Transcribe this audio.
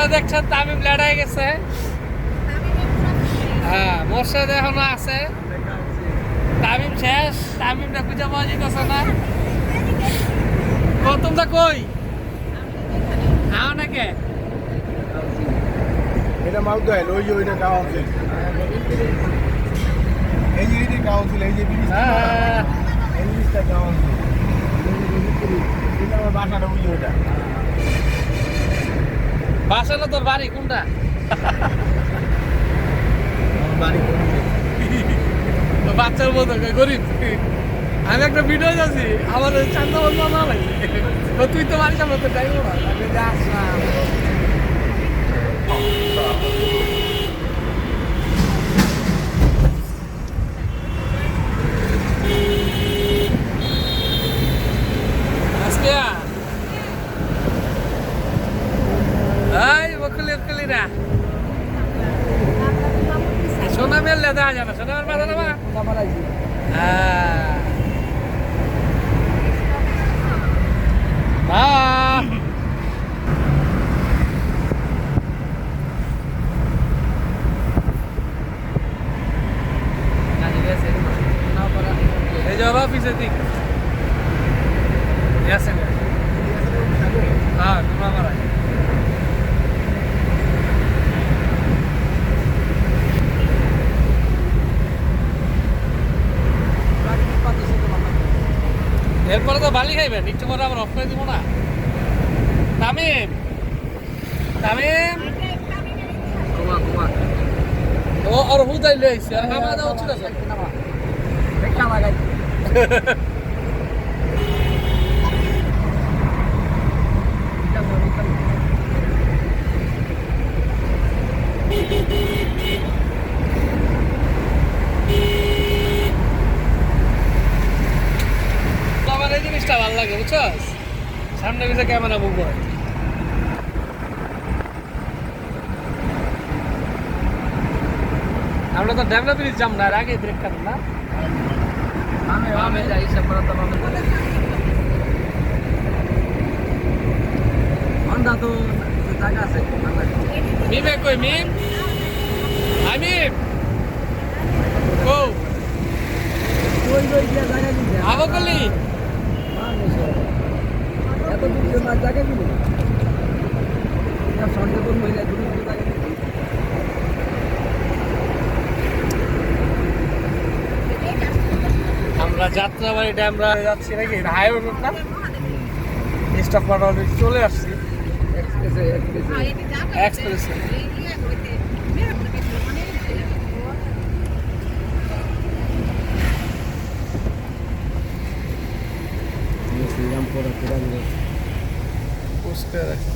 আপনারা দেখছেন তামিম লেড়াই গেছে। হ্যাঁ, মোর্শেদ এখনো আছে। তামিম শেষ, তামিমটা খুঁজে পাওয়া যেতেছে না। তোমরা কই আও নাকি? এটা মাল তো ওই যে ওইটা কাউন্সিল, এই যে এইটা কাউন্সিল, এই যে ব্রিজটা এই ব্রিজটা কাউন্সিল, এটা আমার বাসাটা বুঝি ওইটা। বাসা না তোর বাড়ি কোনটা? আমার বাড়ি কোনটা? বাচ্চার মতো গরিব। আমি একটা ভিডিও যাচ্ছি, আমার চান্দা বন্ধ না লাগে। তুই তো বাড়ির সামনে তো যাইব না, যাস না। বকুলিরা সোনা মেললে দেওয়া যাবে, সোনা মাথা দেবা। এই যে অফিসের দিক হ্যাঁ তোমার মারা এরপরে তো বালি খাইবেন, একটু পরে আবার অফ করে দিব না। তামিম তামিম ও আর হুদাই লইছে আর খাওয়া দাওয়া হচ্ছে আমার এই জিনিসটা ভালো লাগে বুঝছস, সামনে পিছে ক্যামেরা মুভ হয়। আমরা তো ডেভেলপ ব্রিজ যাম না, আগে ব্রেক কাটব না। আমি যাই সব করা তো আমি অন্ধা তো জায়গা আছে। মিমে কই মিম? আমি ও কই কই দিয়া জায়গা দিছে আবকলি এত দূর না জায়গা দিবে এটা সন্দেহপুর মহিলা দূর জায়গা দিবে। আমরা যাত্রাবাড়ি ড্যামরা যাচ্ছি নাকি, হাইওয়ে রোড না, স্টক মার্ট চলে আসছি এক্সপ্রেসে। শ্রীরামপুর পোস্ট করে রাখছি।